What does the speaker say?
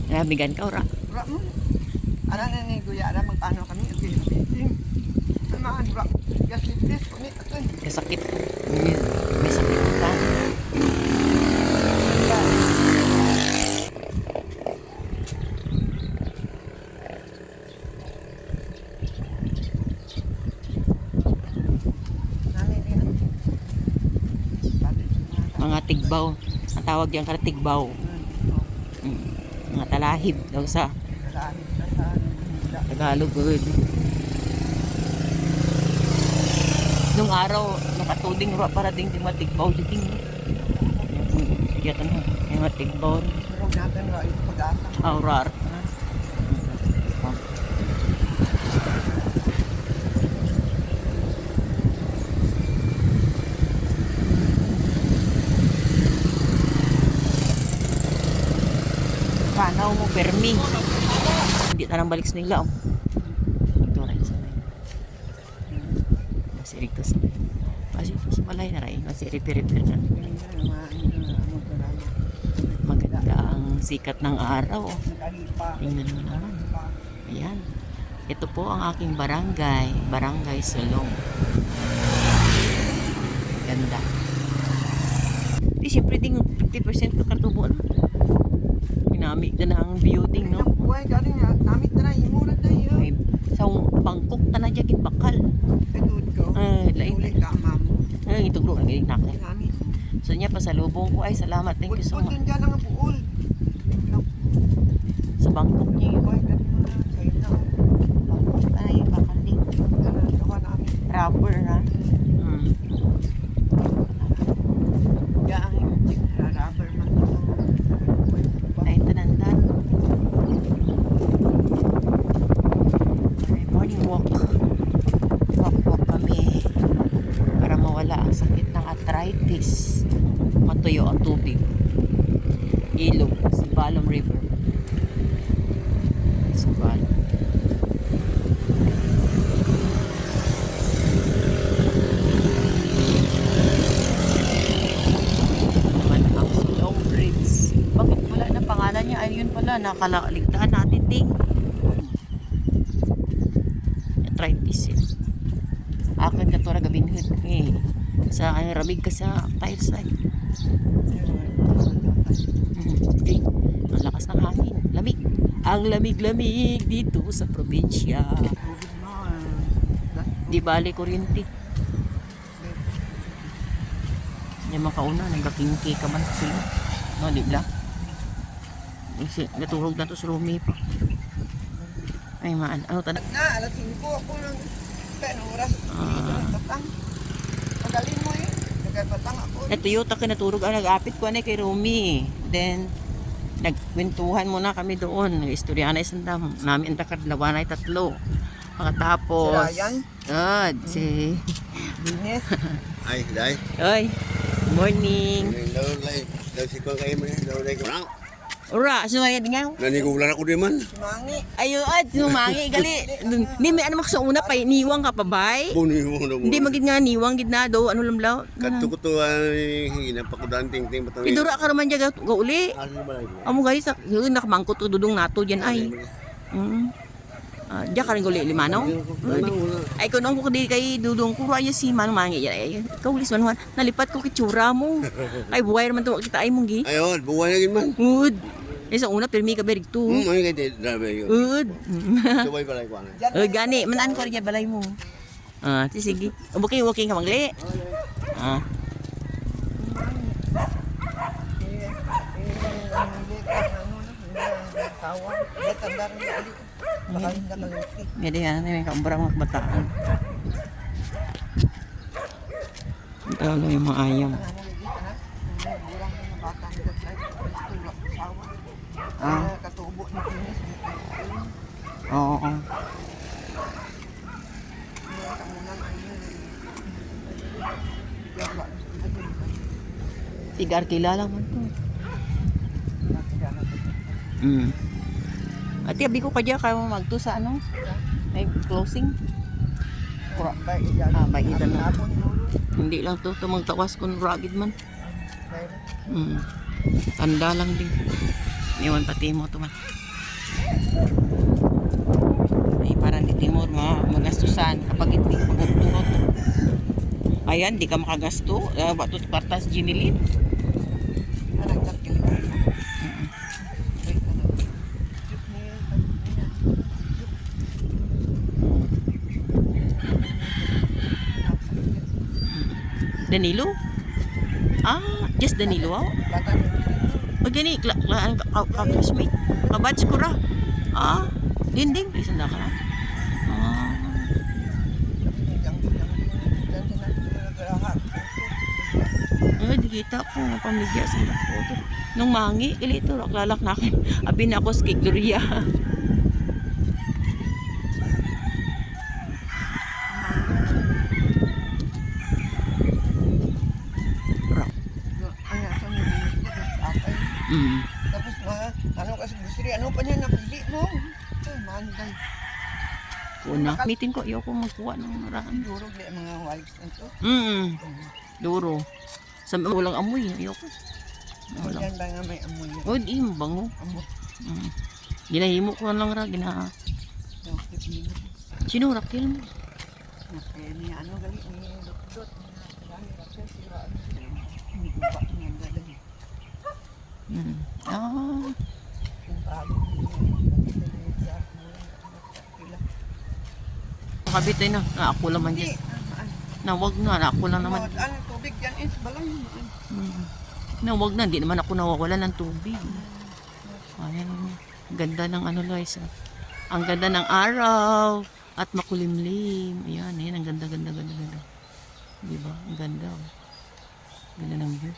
Nabigan ka ora. Ura mo. Ano na ni Guya na magpaano kami. Okay. Namaan ura. Yes, this. Kunit ito. Kasakit. May sakit ka. Mga tigbaw. Ang tawag diyan kada tigbaw. Mga talahib daw sa Tagalog. Good. Nung araw, nakatuding ro para ding di matigbaw ding. Kaya tanong, yung matigbaw. Huwag natin ura ito pag-asa. Aurar. Panaw mo permi. Hindi tanang balik sa nila. Ito rin sa may. Kasi rito sa may. Kasi ito sa malay na rin. Kasi repair-repair na. Maganda ang sikat ng araw. Tingnan mo naman. Ayan. Ito po ang aking barangay. Barangay Sulong. Ganda. Di siyempre ding 50% katubo na. Pinamig na ang building, no? Buhay galing nga. Namit na na. Imura na yun. Ay, sa Bangkok ta na dyan bakal. Katulad ko. Lain. Ulit ka, ma'am. Ay, itugro ang giling nakin. Namit. So niya pasalubong ko ay salamat. Thank you so much. Budbud dyan ang buol. Sa Bangkok niya yun. Buhay galing mo na. Sa'yo na. Bangkok ta na yung bakal din. Gawa namin. Rubber, ha? Kaya ang rubber man. Ay, tanandan. Morning walk. Walk kami. Para mawala ang sakit ng arthritis. Matuyo ang tubig. Ilog. Sibalom River. Sibalom. Naman ang Sulong Bridge. Bakit wala na pangalan niya? Ayun pala, nakalaligtaan natin ding. Arthritis eh. Akin ka to gabinhid eh. Sa ramig ka sa tiles ay. Okay. Ang lakas ng hangin. Lamig. Ang lamig-lamig dito sa probinsya. Di bali kuryente. Yung makauna, nagkakingki ka man sila. No, di ba? Natulog na to sa rumi pa. Ay, maan. Ano tanong? Na, alas 5 ako ng oras. Patang. Magaling mo eh. Nagpatang ako. Ito yung natulog ang nag-apit ko na kay Rumi. Then, nagkwentuhan muna kami doon. Nag-istorya na isang dam. Namin ang takadlawa na 3. Pagkatapos, Si Ryan? God, si... Business. Ay, dai. Oy, morning. Daw lay, daw si ko kay mo, daw lay ko. Ura, sumaya nga. Nanigulan ako di man. Mangi. Ayo at sumangi gali. Hindi may ano sa una pa niwang ka pa bay. Buni mo na mo. Hindi magid nga niwang gid na do ano lamlaw. Kadto ko to ay hinapakudan ting batang. Idura ka man jaga ga uli. Ano ba lagi? Amo guys, yun nakamangkot ko dudong nato diyan ay. Diya ka rin uli limanaw. Ay kung ko di kay dudong ko ay si man mangi ay. Kaulis man nalipat ko kitsura mo. Ay buhay man to kita ay mong gi. Ayon, buwan lagi man. Good. Sa una pirmi ka berig tu. Ay kay driver yo. Good. Subay balay ko ana. Gani manan ko rin balay mo. Sige. Walking ka mangli. Jadi ya, may kaumbrang magbataan. Ito lang yung mga ayam. Katubo ni Pinis. Oo. Tigar kilala man to. At yabi ko kaya kayo magto sa ano? May closing. Baitan na. Hindi lang to magtawas kung rugged man. Tanda lang din. Iwan pati mo to man. Ay, parang di timor, magastusan kapag hindi pagtunod. Ayan, di ka makagasto. Bato partas ginilid. Anang nagkilig. Danilo? Ah, just Danilo? Oh. Bata ng Pag gani, classmate. Kabatch ko ra. Ah, dinding. Isa na ka na. Ah, di kita ko. Pamigya sa photo. Nung mangi, ilito. Lalak na akin. Abi na ako sa kay Gloria. Mm. Tapos ano kasi gusto rin, ano pa niya napili mo? Manday. Una. Meeting ko, ayoko magkuha ng maraan. Durog na mga wives na to. Duro. Sa walang amoy, ayoko. Wala. Yan ba nga may amoy yun? Oh, di bango. Amot. Ginahimo ko lang ra, Daw, pipili. Sino Raquel mo? Okay, ni ano gali, ni Dot. Marami kasi sila, hindi ko pa niyan gali. Ah, Yung bago, makabit na. Ako lang man dyan. Nawag na, ako lang naman. Ano, tubig yan is balay. Nawag na, hindi naman ako nawawala ng tubig. Ayan, ganda ng ano guys. Ang ganda ng araw at makulimlim. Ayan, ang ganda. Diba? Ang ganda. Ganda ng view.